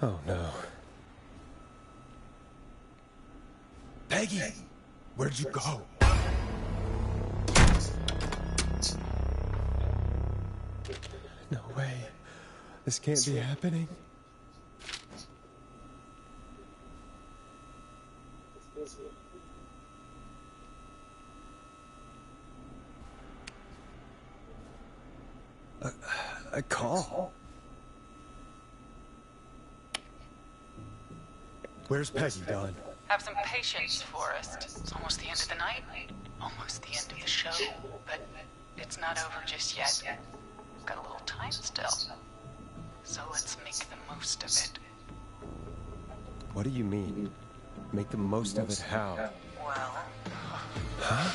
Oh no. Peggy! Where'd you go? No way. This can't be happening. A call? Where's Peggy, Don? Have some patience, Forrest. It's almost the end of the night. Almost the end of the show. But it's not over just yet. We've got a little time still. So let's make the most of it. What do you mean? Make the most of it how? Well... Huh?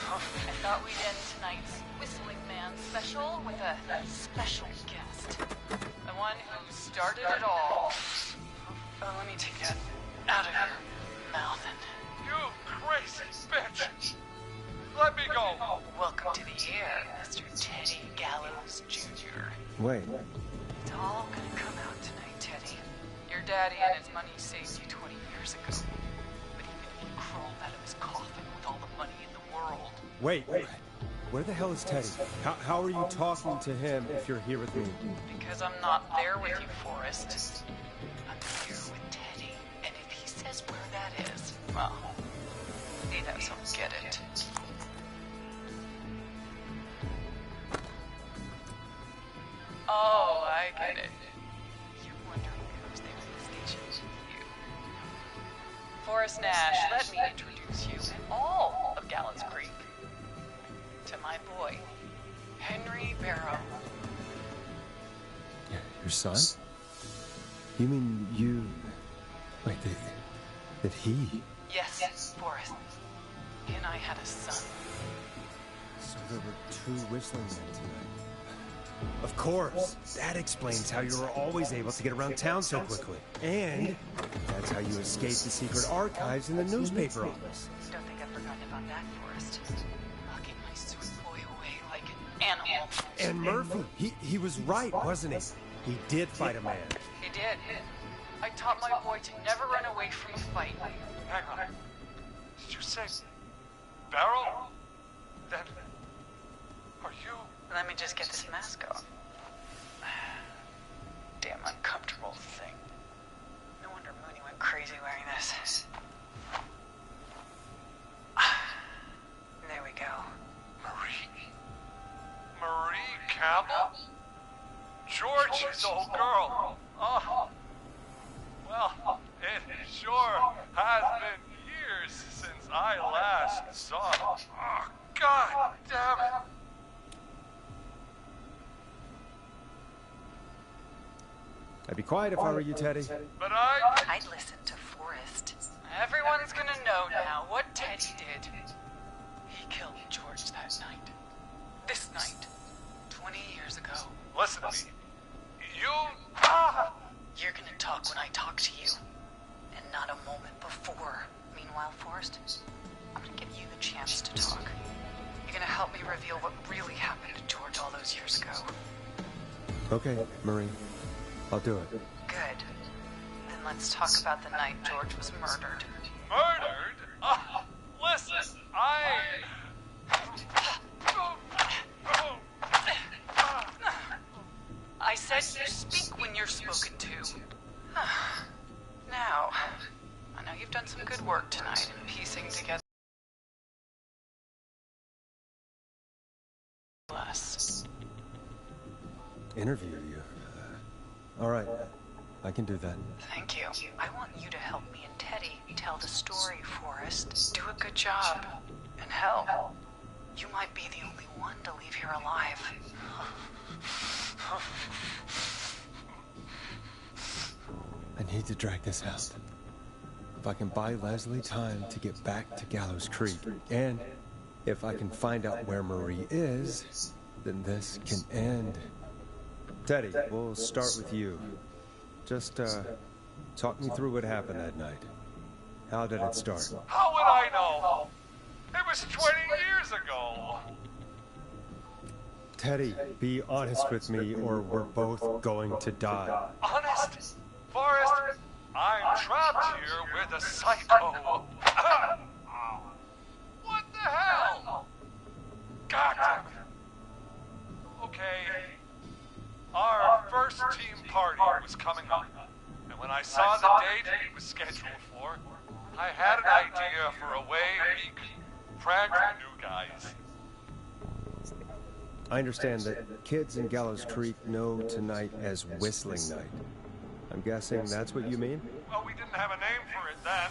I thought we'd end tonight's Whistling Man special with a special guest. The one who started it all. Let me take that out of your mouth and... You crazy bitch! Let me go! Welcome to the air, Mr. Teddy Gallows Jr. Wait. It's all gonna come out tonight, Teddy. Your daddy and his money saved you 20 years ago. But even if he crawled out of his coffin with all the money in the world... Wait. Where the hell is Teddy? How are you talking to him if you're here with me? Because I'm not there with you, Forrest. I'm here with Teddy. And if he says where that is, well, he knows he'll get it. Oh, I get it. You're wondering who's there at the station. You. Forrest Nash, let me introduce you and all of Gallows Creek to my boy, Henry Barrow. Your son? You mean you... Wait, that he... Yes, Forrest. He and I had a son. So there were two Whistling Men tonight. Of course. That explains how you were always able to get around town so quickly. And that's how you escaped the secret archives in the newspaper office. Don't think I've forgotten about that, Forrest. Locking my sweet boy away like an animal. And Murphy, he was right, wasn't he? He did fight a man. He did. I taught my boy to never run away from a fight. Hang on. Did you say... Barrel? Then... Are you... Let me just get this mask off. Damn uncomfortable thing. No wonder Mooney went crazy wearing this. There we go. Marie Campbell? George's old girl. Oh. Well, it sure has been years since I last saw her. Oh, God damn it. I'd be quiet if I were you, Teddy. But I'd listen to Forrest. Everyone's gonna know now what Teddy did. He killed George that night. This night. 20 years ago. Listen to me. You... You're gonna talk when I talk to you. And not a moment before. Meanwhile, Forrest, I'm gonna give you the chance to talk. You're gonna help me reveal what really happened to George all those years ago. Okay, Marie. I'll do it. Good. Then let's talk about the night George was murdered. Murdered? Listen, I said you speak when you're spoken to. Now, I know you've done some good work tonight in piecing together us. Interview you? All right. I can do that. Thank you. I want you to help me and Teddy tell the story, Forrest. Do a good job. And hell, you might be the only one to leave here alive. I need to drag this out. If I can buy Leslie time to get back to Gallows Creek, and if I can find out where Marie is, then this can end. Teddy, we'll start with you. Just, talk me through what happened that night. How did it start? how would I know? It was 20 years ago. Teddy, be honest with me or we're both going to die. Honest? Forrest, trapped here with a psycho. What the hell? God damn it. Okay. Our first team party was coming up, and when I saw the date it was scheduled for, I had an idea for a way we could prank the new guys. I understand that kids in Gallows Creek know tonight as Whistling Night. I'm guessing that's what you mean? Well, we didn't have a name for it then.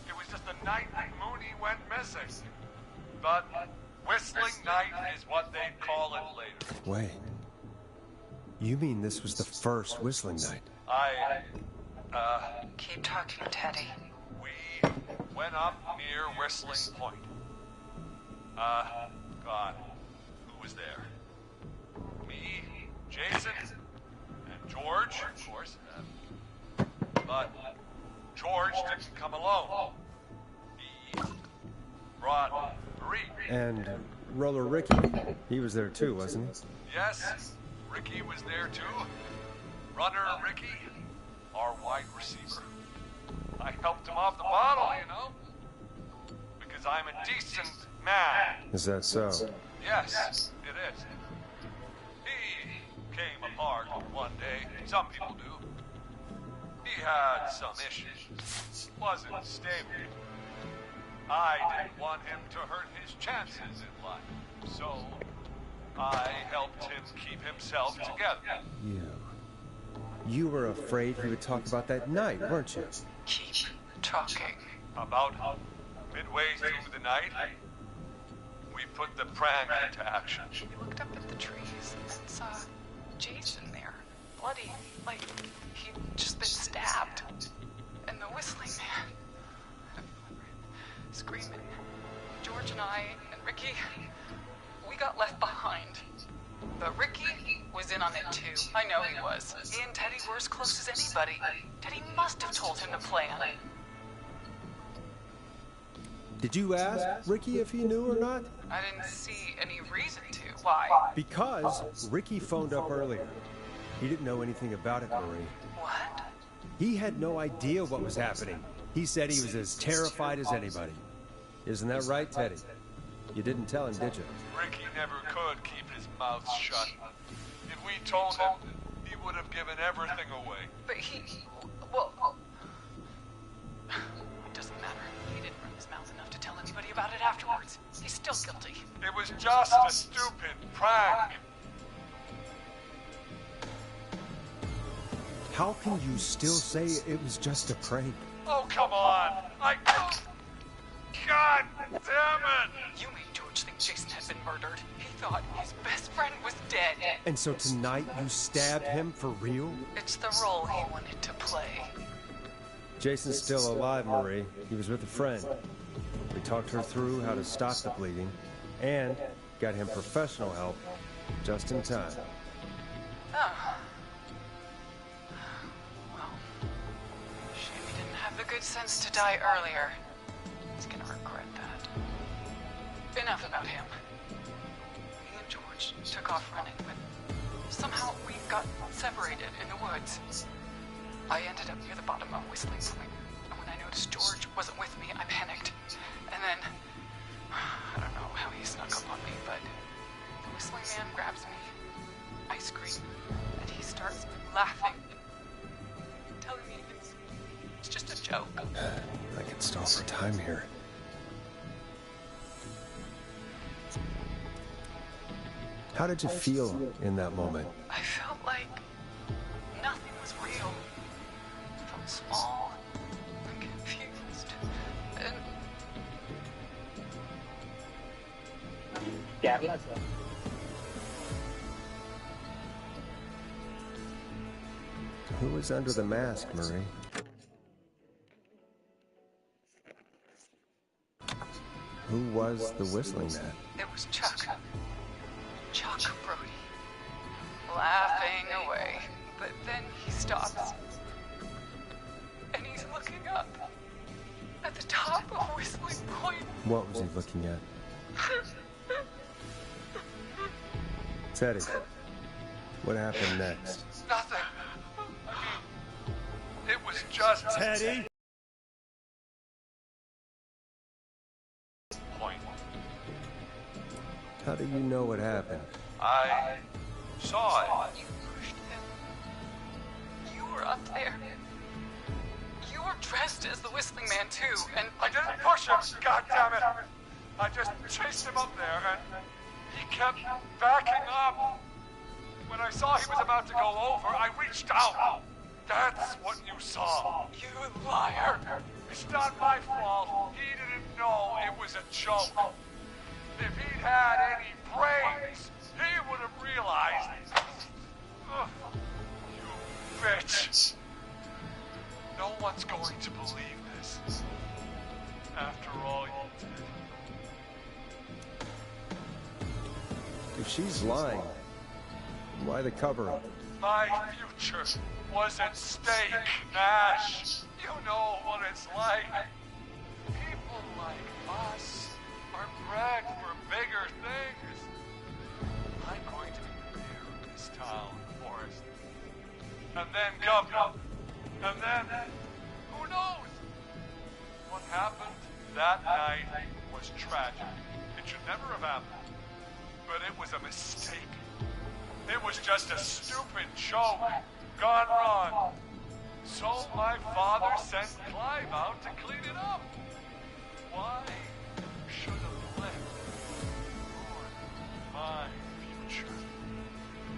It was just the night Mooney went missing. But Whistling Night is what they'd call it later. Wait. You mean this was the first Whistling Night? Keep talking, Teddy. We went up near Whistling Point. God, who was there? Me, Jason, and George, of course. But George didn't come alone. He brought Marie. And Roller Ricky, he was there too, wasn't he? Yes, Ricky was there too. Runner Ricky, our wide receiver. I helped him off the bottle, you know? Because I'm a decent man. Is that so? Yes, it is. He came apart one day. Some people do. He had some issues. Wasn't stable. I didn't want him to hurt his chances in life. So, I helped him keep himself together. You were afraid he would talk about that night, weren't you? Keep talking. About midway through the night, we put the prank into action. We looked up at the trees and saw Jason there. Bloody, like he'd just been stabbed. And the Whistling Man, screaming. George and I and Ricky, we got left behind. But Ricky was in on it too. I know he was. He and Teddy were as close as anybody. Teddy must have told him the plan. Did you ask Ricky if he knew or not? I didn't see any reason to. Why? Because Ricky phoned up earlier. He didn't know anything about it, Marie. What? He had no idea what was happening. He said he was as terrified as anybody. Isn't that right, Teddy? You didn't tell him, did you? Ricky never could keep his mouth shut. If we told him, he would have given everything away. But well, it doesn't matter. He didn't run his mouth enough to tell anybody about it afterwards. He's still guilty. It was just a stupid prank. How can you still say it was just a prank? Oh, come on. God damn it! You made George think Jason had been murdered. He thought his best friend was dead. And so tonight you stabbed him for real? It's the role he wanted to play. Jason's still alive, Marie. He was with a friend. We talked her through how to stop the bleeding and got him professional help just in time. Oh. Well, shame he didn't have the good sense to die earlier. He's gonna regret that. Enough about him. Me and George took off running, but somehow we got separated in the woods. I ended up near the bottom of Whistling Point, and when I noticed George wasn't with me, I panicked. And then, I don't know how he snuck up on me, but the Whistling Man grabs me. I scream, and he starts laughing, telling me it's just a joke. I can stall for time here. How did you feel in that moment? I felt like nothing was real. I felt small and confused. And Who was under the mask, Marie? Who was the Whistling Man? it was Chuck. Chuck Brody. Laughing away. But then he stops. And he's looking up. At the top of Whistling Point. What was he looking at? Teddy, what happened next? Nothing. It was just Teddy? point. How do you know what happened? I saw it. You pushed him. You were up there. You were dressed as the Whistling Man too, and I didn't push him, God damn it! I just chased him up there, and he kept backing up. When I saw he was about to go over, I reached out. That's what you saw. you liar. It's not my fault. He didn't know it was a joke. If he'd had any brains, he would have realized. Ugh, you bitch. No one's going to believe this. After all you did. If she's lying, why the cover-up? My future was at stake, Nash. You know what it's like. People like us are bred for bigger things. I'm going to be the mayor of this town, Forrest. And then governor. And then, who knows? What happened that night was tragic. It should never have happened. But it was a mistake. It was just a stupid joke gone wrong. So my father sent Clive out to clean it up. Why should have let ruin my future?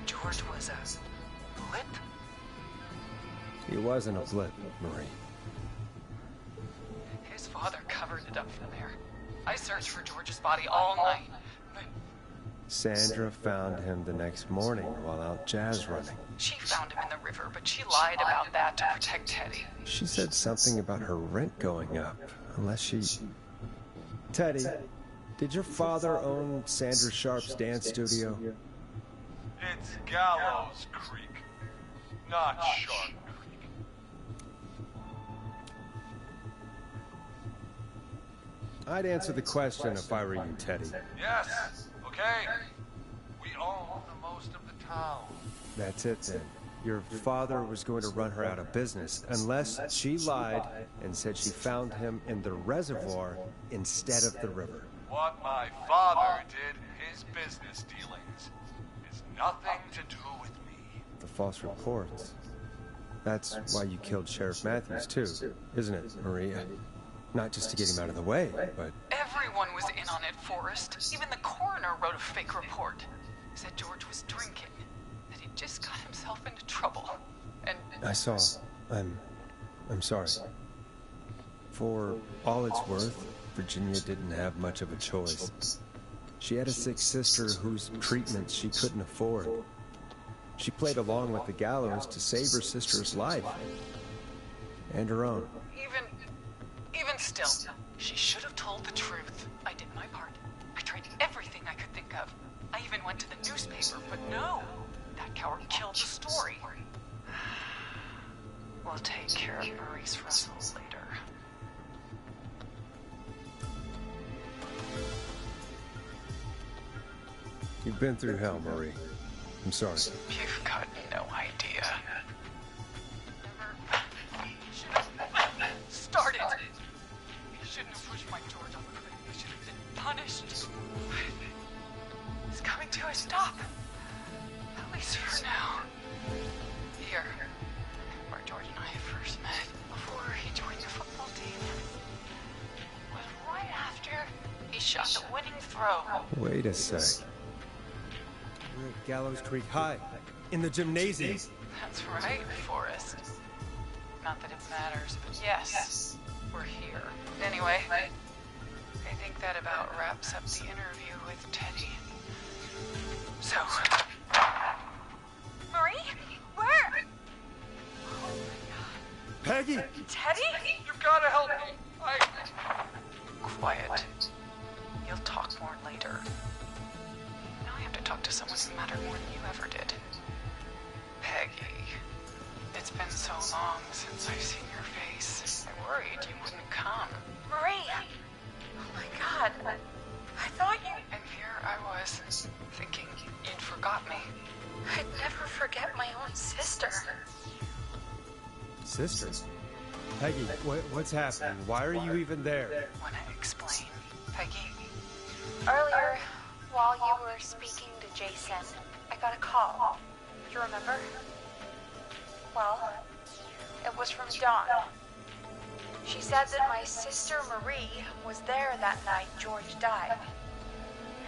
George was a blip? He wasn't a blip, Marie. His father covered it up from there. I searched for George's body all night, but Sandra found him the next morning while out jazz running. she found him in the river, but she lied about that to protect Teddy. She said something about her rent going up, unless she... Teddy, did your father own Sandra Sharp's dance studio? It's Gallows Creek, not Sharp Creek. I'd answer the question if I were you, Teddy. Yes, okay. We own the most of the town. That's it then. Your father was going to run her out of business unless she lied and said she found him in the reservoir instead of the river. What my father did in his business dealings is nothing to do with me. The false reports. That's why you killed Sheriff Matthews too, isn't it, Maria? Not just to get him out of the way, but... Everyone was in on it, Forrest. Even the coroner wrote a fake report. Said George was drinking. That he just got himself into trouble. And I saw. I'm sorry. For all it's worth, Virginia didn't have much of a choice. She had a sick sister whose treatment she couldn't afford. She played along with the gallows to save her sister's life. And her own. even still, she should have told the truth. I did my part. I tried everything I could think of. I even went to the newspaper, but no. That coward killed the story. We'll take care of Maurice Russell later. You've been through hell, Marie. I'm sorry. You've got no idea. Started. You shouldn't have pushed my George off the cliff. You should have been punished. It's coming to a stop. At least for now. Here, where George and I first met, before he joined the football team, was right after he shot the winning throw. Wait a sec. We're at Gallows Creek High, in the gymnasium. That's right, Forrest. Not that it matters, but yes, we're here. Anyway, I think that about wraps up the interview with Teddy. So, Marie? Where? Oh my God. Peggy! Teddy? You've got to help me. Quiet. You'll talk more later. Now I have to talk to someone who mattered more than you ever did. Peggy. It's been so long since I've seen your face. I worried you wouldn't come. Marie! Oh my God. I thought you... And here I was, thinking you'd forgot me. I'd never forget my own sister. Sister? Peggy, what's happening? Why are you even there? Want to explain, Peggy? Earlier, while you were speaking to Jason, I got a call. Do you remember? Well, it was from Dawn. She said that my sister Marie was there that night George died,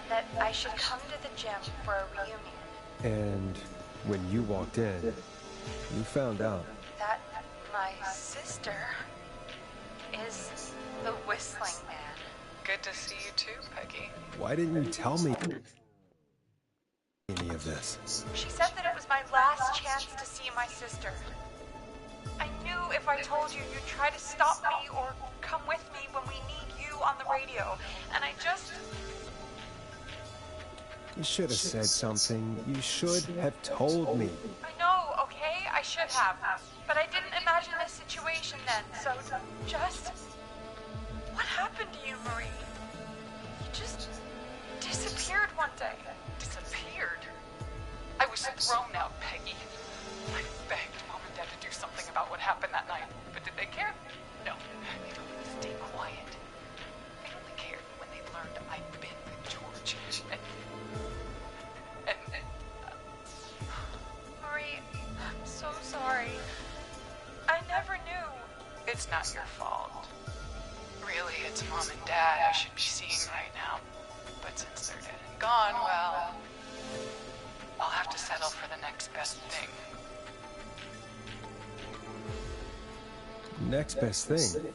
and that I should come to the gym for a reunion. And when you walked in, you found out. That my sister is the Whistling Man. Good to see you too, Peggy. Why didn't you tell me any of this? She said that it was my last chance to see my sister. I knew if I told you, you'd try to stop me or come with me when we need you on the radio. And I just... You should have said something. You should have told me. I know, okay? I should have. But I didn't imagine this situation then, so just... What happened to you, Marie? You just disappeared one day. Disappeared? I was thrown out, Peggy. I begged Mom and Dad to do something about what happened that night, but did they care? No. They told me to stay quiet. They only cared when they learned I'd been with George. Marie, I'm so sorry. I never knew. It's not your fault. Really, it's Mom and Dad I should be seeing right now. But since they're dead and gone, well, I'll have to settle for the next best thing. Next best thing?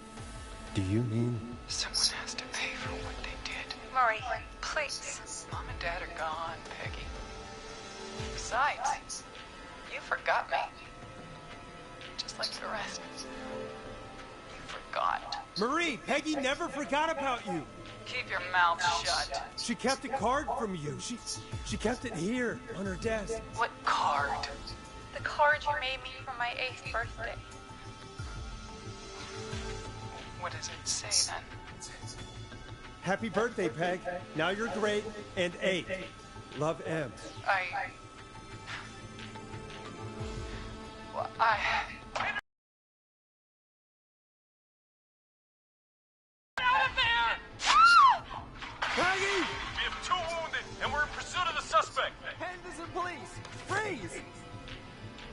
Do you mean? Someone has to pay for what they did. Marie, please. Mom and Dad are gone, Peggy. Besides, you forgot me. Just like the rest. You forgot. Marie, Peggy never forgot about you. Keep your mouth shut. She kept a card from you. She kept it here on her desk. What card? The card you made me for my 8th birthday. What does it say then? Happy birthday, Peg. Now you're great and 8. Love, M. Well, out of there! Peggy! We have 2 wounded, and we're in pursuit of the suspect. Henderson police! Freeze!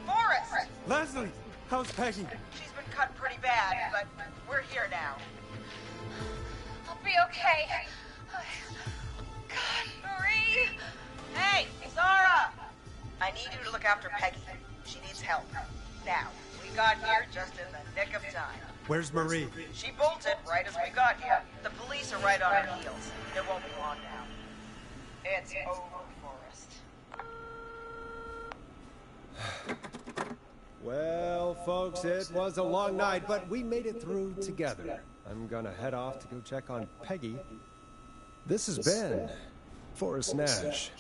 Forrest! Leslie, how's Peggy? She's been cut pretty bad, but we're here now. I'll be okay. God, Marie! Hey, Zara! I need you to look after Peggy. She needs help. Now, we got here just in the nick of time. Where's Marie? She bolted right as we got here. The police are right on her heels. It won't be long now. It's over, Forrest. Well, folks, it was a long night, but we made it through together. I'm gonna head off to go check on Peggy. This has been Forrest Nash.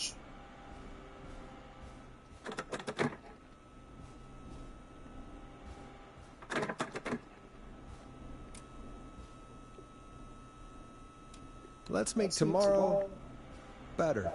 Let's make tomorrow better.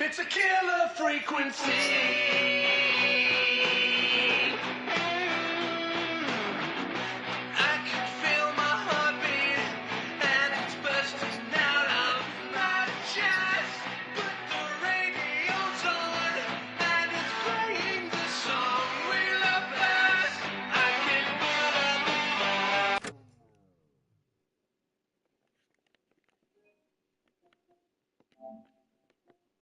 It's a killer frequency.